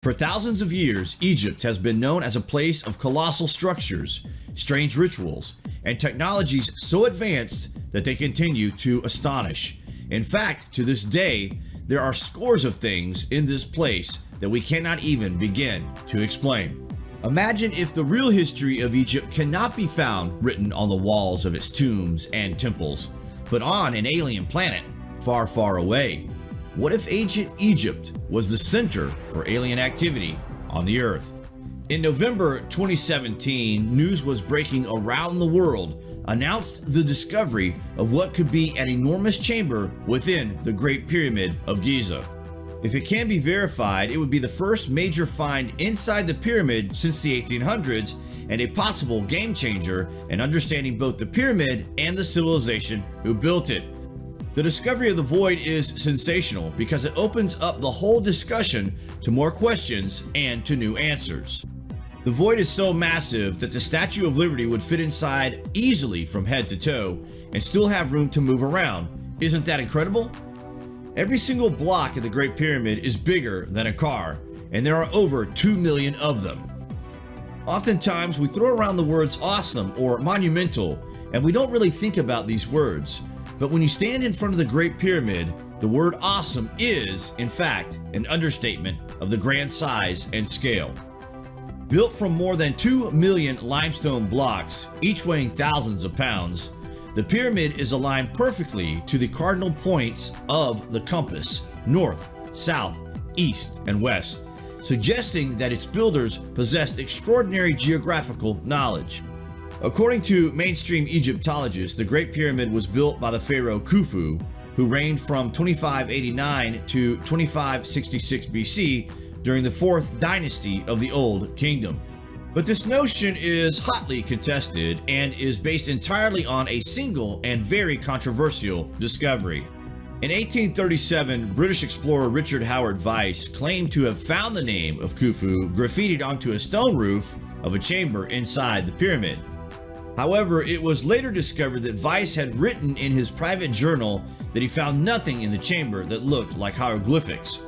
For thousands of years, Egypt has been known as a place of colossal structures, strange rituals, and technologies so advanced that they continue to astonish. In fact, to this day, there are scores of things in this place that we cannot even begin to explain. Imagine if the real history of Egypt cannot be found written on the walls of its tombs and temples, but on an alien planet far, far away. What if ancient Egypt was the center for alien activity on the Earth? In November 2017, news was breaking around the world announced the discovery of what could be an enormous chamber within the Great Pyramid of Giza. If it can be verified, it would be the first major find inside the pyramid since the 1800s and a possible game changer in understanding both the pyramid and the civilization who built it. The discovery of the void is sensational because it opens up the whole discussion to more questions and to new answers. The void is so massive that the Statue of Liberty would fit inside easily from head to toe and still have room to move around. Isn't that incredible? Every single block of the Great Pyramid is bigger than a car, and there are over 2 million of them. Oftentimes, we throw around the words awesome or monumental, and we don't really think about these words. But when you stand in front of the Great Pyramid, the word awesome is, in fact, an understatement of the grand size and scale. Built from more than 2 million limestone blocks, each weighing thousands of pounds, the pyramid is aligned perfectly to the cardinal points of the compass, north, south, east, and west, suggesting that its builders possessed extraordinary geographical knowledge. According to mainstream Egyptologists, the Great Pyramid was built by the pharaoh Khufu, who reigned from 2589 to 2566 BC during the 4th dynasty of the Old Kingdom. But this notion is hotly contested and is based entirely on a single and very controversial discovery. In 1837, British explorer Richard Howard Weiss claimed to have found the name of Khufu graffitied onto a stone roof of a chamber inside the pyramid. However, it was later discovered that Weiss had written in his private journal that he found nothing in the chamber that looked like hieroglyphics.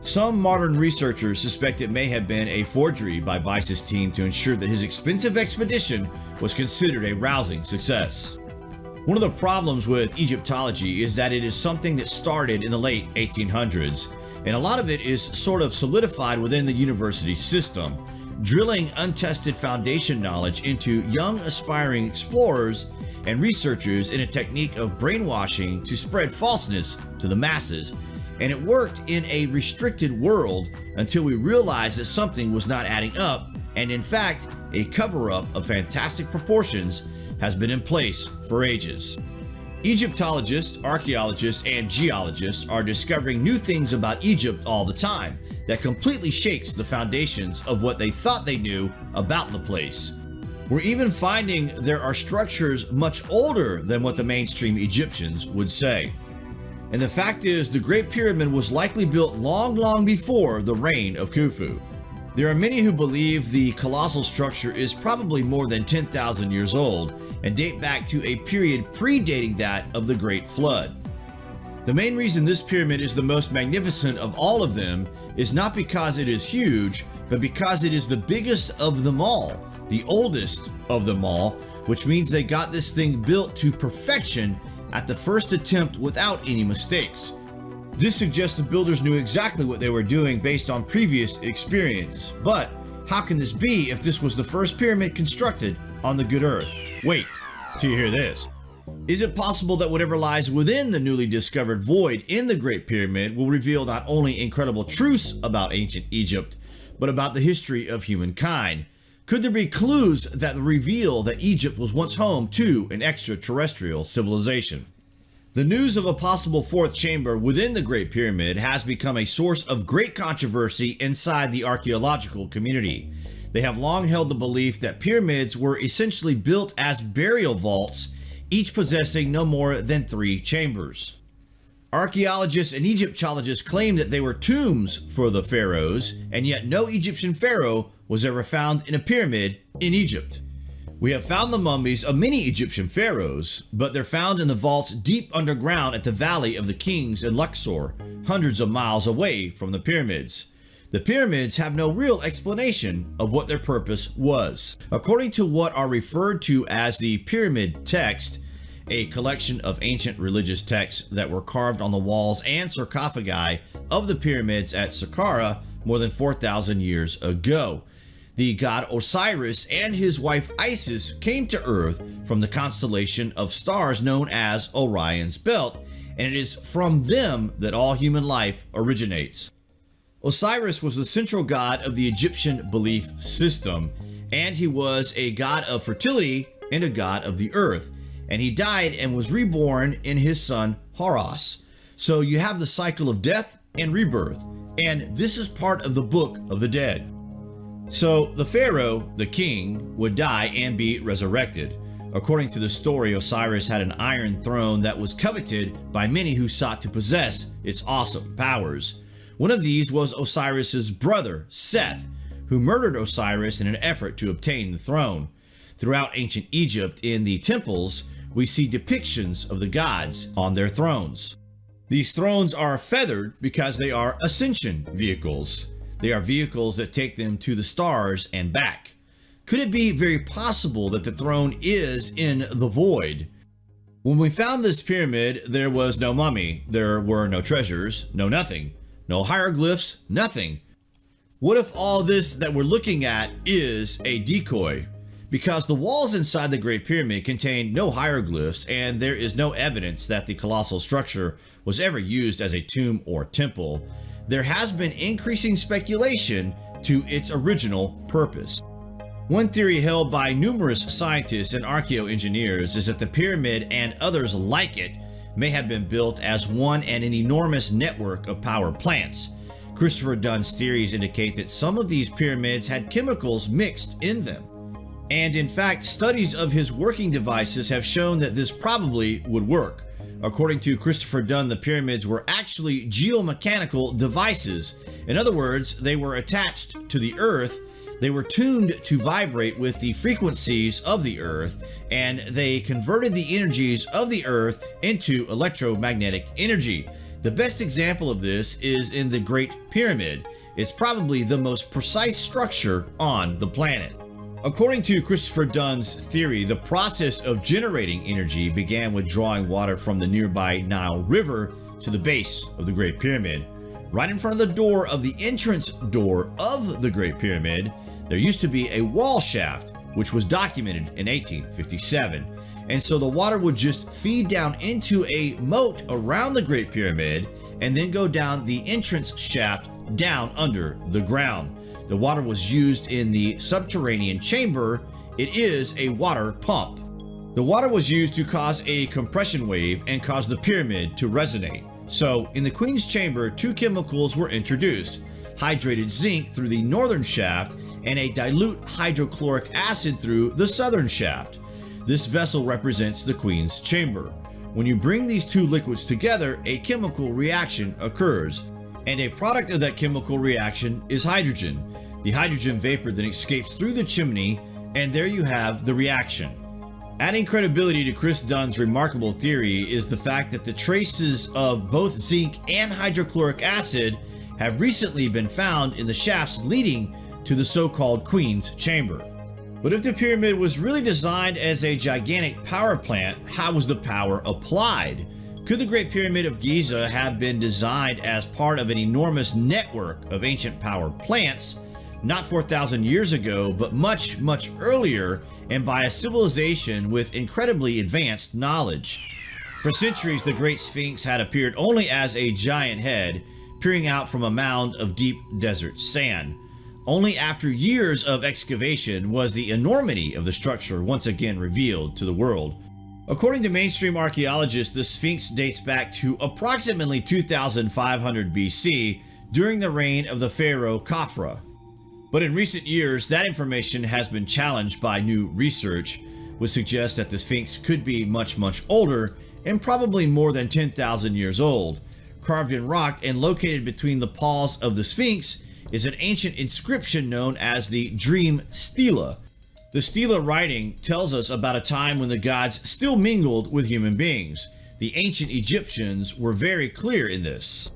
Some modern researchers suspect it may have been a forgery by Weiss's team to ensure that his expensive expedition was considered a rousing success. One of the problems with Egyptology is that it is something that started in the late 1800s, and a lot of it is sort of solidified within the university system, drilling untested foundation knowledge into young aspiring explorers and researchers in a technique of brainwashing to spread falseness to the masses. And it worked in a restricted world until we realized that something was not adding up, and in fact, a cover-up of fantastic proportions has been in place for ages. Egyptologists, archaeologists, and geologists are discovering new things about Egypt all the time that completely shakes the foundations of what they thought they knew about the place. We're even finding there are structures much older than what the mainstream Egyptians would say. And the fact is, the Great Pyramid was likely built long, long before the reign of Khufu. There are many who believe the colossal structure is probably more than 10,000 years old and date back to a period predating that of the Great Flood. The main reason this pyramid is the most magnificent of all of them is not because it is huge, but because it is the biggest of them all, the oldest of them all, which means they got this thing built to perfection at the first attempt without any mistakes. This suggests the builders knew exactly what they were doing based on previous experience. But how can this be if this was the first pyramid constructed on the good earth? Wait till you hear this. Is it possible that whatever lies within the newly discovered void in the Great Pyramid will reveal not only incredible truths about ancient Egypt, but about the history of humankind? Could there be clues that reveal that Egypt was once home to an extraterrestrial civilization? The news of a possible fourth chamber within the Great Pyramid has become a source of great controversy inside the archaeological community. They have long held the belief that pyramids were essentially built as burial vaults, each possessing no more than 3 chambers. Archaeologists and Egyptologists claim that they were tombs for the pharaohs, and yet no Egyptian pharaoh was ever found in a pyramid in Egypt. We have found the mummies of many Egyptian pharaohs, but they're found in the vaults deep underground at the Valley of the Kings in Luxor, hundreds of miles away from the pyramids. The pyramids have no real explanation of what their purpose was. According to what are referred to as the pyramid text, a collection of ancient religious texts that were carved on the walls and sarcophagi of the pyramids at Saqqara more than 4,000 years ago. The god Osiris and his wife Isis came to Earth from the constellation of stars known as Orion's Belt, and it is from them that all human life originates. Osiris was the central god of the Egyptian belief system, and he was a god of fertility and a god of the earth, and he died and was reborn in his son Horus. So you have the cycle of death and rebirth, and this is part of the Book of the Dead. So the pharaoh, the king, would die and be resurrected. According to the story, Osiris had an iron throne that was coveted by many who sought to possess its awesome powers. One of these was Osiris's brother, Seth, who murdered Osiris in an effort to obtain the throne. Throughout ancient Egypt, in the temples, we see depictions of the gods on their thrones. These thrones are feathered because they are ascension vehicles. They are vehicles that take them to the stars and back. Could it be very possible that the throne is in the void? When we found this pyramid, there was no mummy, there were no treasures, no nothing, no hieroglyphs, nothing. What if all this that we're looking at is a decoy? Because the walls inside the Great Pyramid contain no hieroglyphs, and there is no evidence that the colossal structure was ever used as a tomb or temple, there has been increasing speculation to its original purpose. One theory held by numerous scientists and archaeoengineers is that the pyramid and others like it may have been built as one and an enormous network of power plants. Christopher Dunn's theories indicate that some of these pyramids had chemicals mixed in them. And in fact, studies of his working devices have shown that this probably would work. According to Christopher Dunn, the pyramids were actually geomechanical devices. In other words, they were attached to the earth. They were tuned to vibrate with the frequencies of the earth, and they converted the energies of the earth into electromagnetic energy. The best example of this is in the Great Pyramid. It's probably the most precise structure on the planet. According to Christopher Dunn's theory, the process of generating energy began with drawing water from the nearby Nile River to the base of the Great Pyramid. Right in front of the door of the entrance door of the Great Pyramid, there used to be a wall shaft, which was documented in 1857. And so the water would just feed down into a moat around the Great Pyramid and then go down the entrance shaft down under the ground. The water was used in the subterranean chamber. It is a water pump. The water was used to cause a compression wave and cause the pyramid to resonate. So in the Queen's chamber, two chemicals were introduced: hydrated zinc through the northern shaft and a dilute hydrochloric acid through the southern shaft. This vessel represents the Queen's chamber. When you bring these two liquids together, a chemical reaction occurs, and a product of that chemical reaction is hydrogen. The hydrogen vapor then escapes through the chimney, and there you have the reaction. Adding credibility to Chris Dunn's remarkable theory is the fact that the traces of both zinc and hydrochloric acid have recently been found in the shafts leading to the so-called Queen's Chamber. But if the pyramid was really designed as a gigantic power plant, how was the power applied? Could the Great Pyramid of Giza have been designed as part of an enormous network of ancient power plants, not 4,000 years ago, but much, much earlier, and by a civilization with incredibly advanced knowledge? For centuries, the Great Sphinx had appeared only as a giant head peering out from a mound of deep desert sand. Only after years of excavation was the enormity of the structure once again revealed to the world. According to mainstream archaeologists, the Sphinx dates back to approximately 2500 BC during the reign of the pharaoh Khafra. But in recent years, that information has been challenged by new research, which suggests that the Sphinx could be much, much older and probably more than 10,000 years old. Carved in rock and located between the paws of the Sphinx is an ancient inscription known as the Dream Stela. The Stela writing tells us about a time when the gods still mingled with human beings. The ancient Egyptians were very clear in this.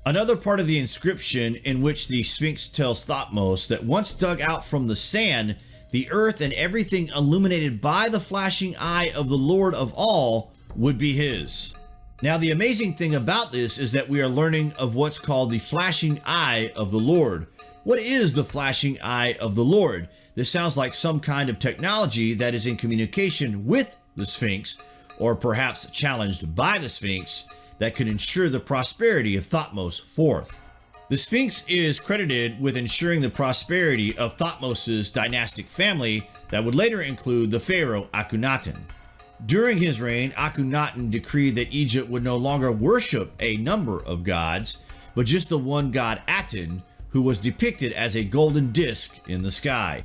Another part of the inscription in which the Sphinx tells Thutmose that once dug out from the sand, the earth and everything illuminated by the flashing eye of the Lord of all would be his. Now, the amazing thing about this is that we are learning of what's called the flashing eye of the Lord. What is the flashing eye of the Lord? This sounds like some kind of technology that is in communication with the Sphinx, or perhaps challenged by the Sphinx, that could ensure the prosperity of Thutmose IV. The Sphinx is credited with ensuring the prosperity of Thutmose's dynastic family that would later include the pharaoh Akhenaten. During his reign, Akhenaten decreed that Egypt would no longer worship a number of gods, but just the one god Aten, who was depicted as a golden disk in the sky.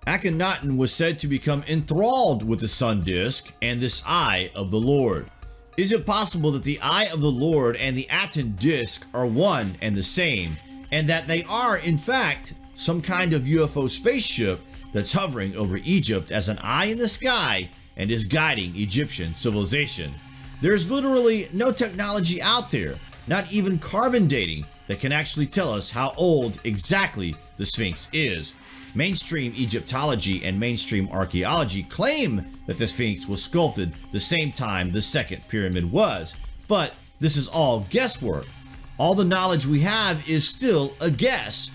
Akhenaten was said to become enthralled with the sun disk and this eye of the Lord. Is it possible that the eye of the Lord and the Aten disk are one and the same, and that they are, in fact, some kind of UFO spaceship that's hovering over Egypt as an eye in the sky and is guiding Egyptian civilization? There's literally no technology out there, not even carbon dating, that can actually tell us how old exactly the Sphinx is. Mainstream Egyptology and mainstream archaeology claim that the Sphinx was sculpted the same time the second pyramid was, but this is all guesswork. All the knowledge we have is still a guess.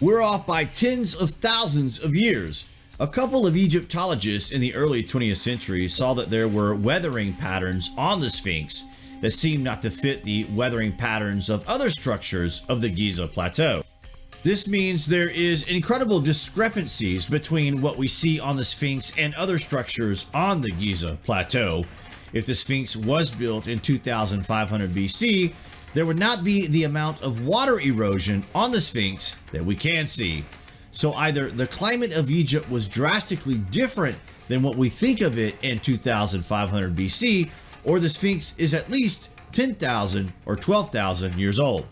We're off by tens of thousands of years. A couple of Egyptologists in the early 20th century saw that there were weathering patterns on the Sphinx that seemed not to fit the weathering patterns of other structures of the Giza Plateau. This means there is incredible discrepancies between what we see on the Sphinx and other structures on the Giza Plateau. If the Sphinx was built in 2500 BC, there would not be the amount of water erosion on the Sphinx that we can see. So either the climate of Egypt was drastically different than what we think of it in 2500 BC, or the Sphinx is at least 10,000 or 12,000 years old.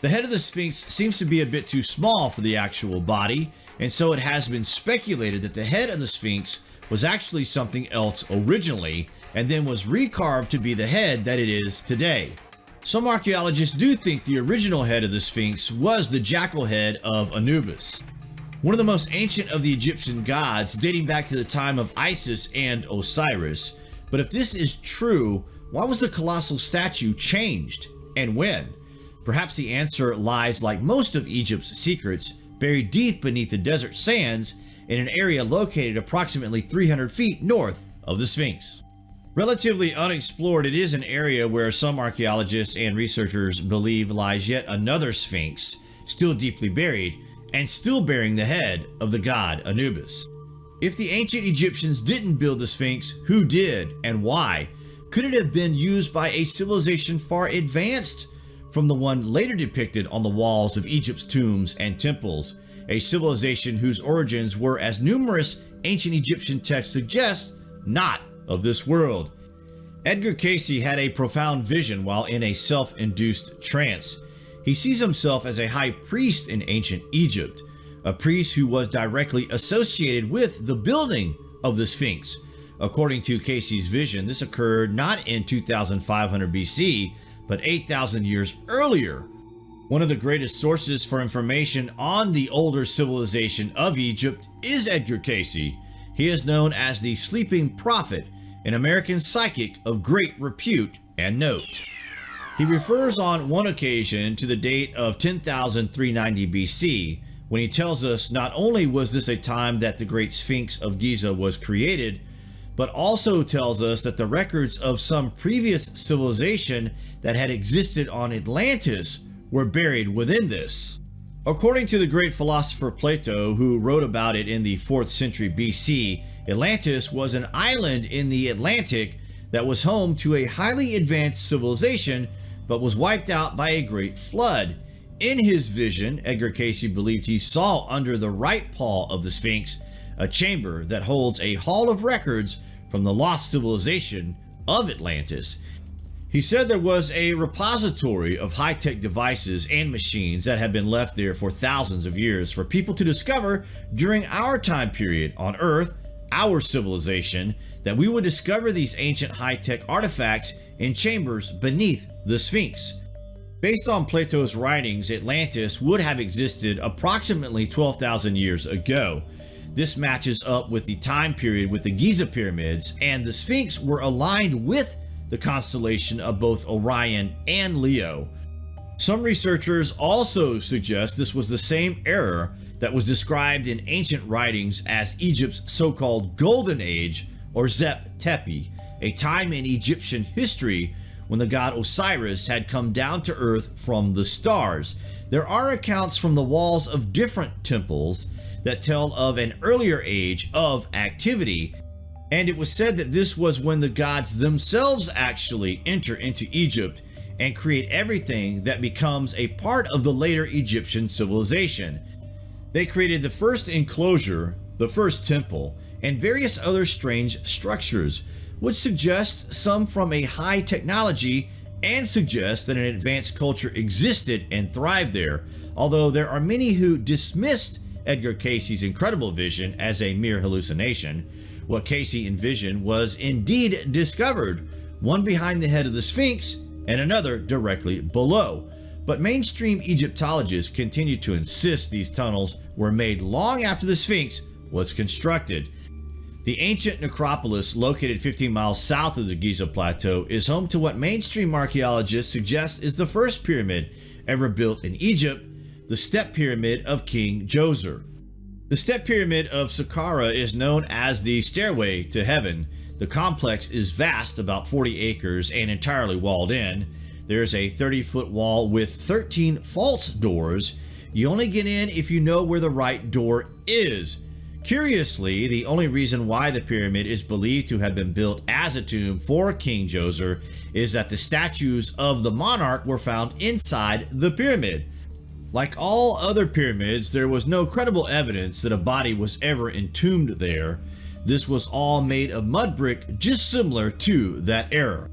The head of the Sphinx seems to be a bit too small for the actual body, and so it has been speculated that the head of the Sphinx was actually something else originally, and then was recarved to be the head that it is today. Some archaeologists do think the original head of the Sphinx was the jackal head of Anubis, one of the most ancient of the Egyptian gods, dating back to the time of Isis and Osiris. But if this is true, why was the colossal statue changed, and when? Perhaps the answer lies, like most of Egypt's secrets, buried deep beneath the desert sands in an area located approximately 300 feet north of the Sphinx. Relatively unexplored, it is an area where some archaeologists and researchers believe lies yet another Sphinx, still deeply buried, and still bearing the head of the god Anubis. If the ancient Egyptians didn't build the Sphinx, who did, and why? Could it have been used by a civilization far advanced from the one later depicted on the walls of Egypt's tombs and temples, a civilization whose origins were, as numerous ancient Egyptian texts suggest, not of this world? Edgar Cayce had a profound vision while in a self-induced trance. He sees himself as a high priest in ancient Egypt, a priest who was directly associated with the building of the Sphinx. According to Cayce's vision, this occurred not in 2500 BC, but 8,000 years earlier. One of the greatest sources for information on the older civilization of Egypt is Edgar Cayce. He is known as the Sleeping Prophet, an American psychic of great repute and note. He refers on one occasion to the date of 10,390 BC, when he tells us not only was this a time that the Great Sphinx of Giza was created, but also tells us that the records of some previous civilization that had existed on Atlantis were buried within this. According to the great philosopher Plato, who wrote about it in the 4th century BC, Atlantis was an island in the Atlantic that was home to a highly advanced civilization, but was wiped out by a great flood. In his vision, Edgar Cayce believed he saw under the right paw of the Sphinx a chamber that holds a hall of records from the lost civilization of Atlantis. He said there was a repository of high-tech devices and machines that had been left there for thousands of years for people to discover during our time period on Earth, our civilization, that we would discover these ancient high-tech artifacts in chambers beneath the Sphinx. Based on Plato's writings, Atlantis would have existed approximately 12,000 years ago. This matches up with the time period with the Giza pyramids, and the Sphinx were aligned with the constellation of both Orion and Leo. Some researchers also suggest this was the same era that was described in ancient writings as Egypt's so-called Golden Age, or Zep Tepi, a time in Egyptian history when the god Osiris had come down to earth from the stars. There are accounts from the walls of different temples that tell of an earlier age of activity, and it was said that this was when the gods themselves actually enter into Egypt and create everything that becomes a part of the later Egyptian civilization. They created the first enclosure, the first temple, and various other strange structures, which suggest some from a high technology and suggest that an advanced culture existed and thrived there, although there are many who dismissed Edgar Cayce's incredible vision as a mere hallucination. What Cayce envisioned was indeed discovered, one behind the head of the Sphinx and another directly below. But mainstream Egyptologists continue to insist these tunnels were made long after the Sphinx was constructed. The ancient necropolis, located 15 miles south of the Giza Plateau, is home to what mainstream archaeologists suggest is the first pyramid ever built in Egypt, the Step Pyramid of King Djoser. The Step Pyramid of Saqqara is known as the Stairway to Heaven. The complex is vast, about 40 acres, and entirely walled in. There's a 30-foot wall with 13 false doors. You only get in if you know where the right door is. Curiously, the only reason why the pyramid is believed to have been built as a tomb for King Djoser is that the statues of the monarch were found inside the pyramid. Like all other pyramids, there was no credible evidence that a body was ever entombed there. This was all made of mud brick, just similar to that era.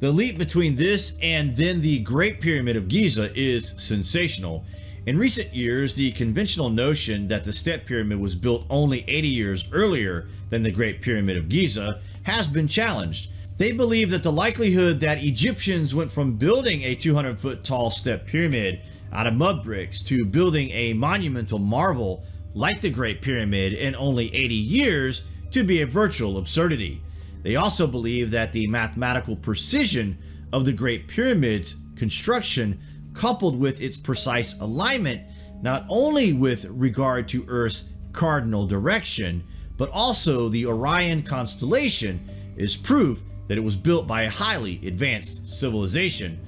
The leap between this and then the Great Pyramid of Giza is sensational. In recent years, the conventional notion that the Step Pyramid was built only 80 years earlier than the Great Pyramid of Giza has been challenged. They believe that the likelihood that Egyptians went from building a 200-foot tall step pyramid out of mud bricks to building a monumental marvel like the Great Pyramid in only 80 years to be a virtual absurdity. They also believe that the mathematical precision of the Great Pyramid's construction, coupled with its precise alignment, not only with regard to Earth's cardinal direction, but also the Orion constellation, is proof that it was built by a highly advanced civilization.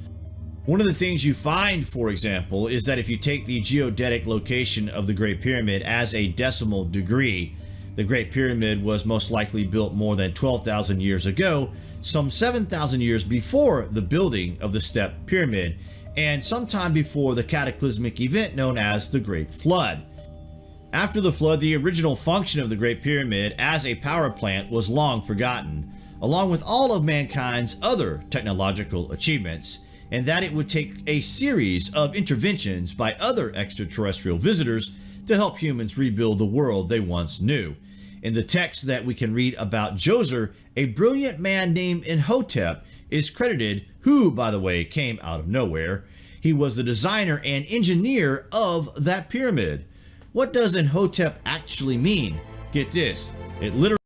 One of the things you find, for example, is that if you take the geodetic location of the Great Pyramid as a decimal degree, the Great Pyramid was most likely built more than 12,000 years ago, some 7,000 years before the building of the Step Pyramid, and sometime before the cataclysmic event known as the Great Flood. After the flood, the original function of the Great Pyramid as a power plant was long forgotten, along with all of mankind's other technological achievements, and that it would take a series of interventions by other extraterrestrial visitors to help humans rebuild the world they once knew. In the text that we can read about Djoser, a brilliant man named Imhotep is credited, who, by the way, came out of nowhere. He was the designer and engineer of that pyramid. What does Imhotep actually mean? Get this, it literally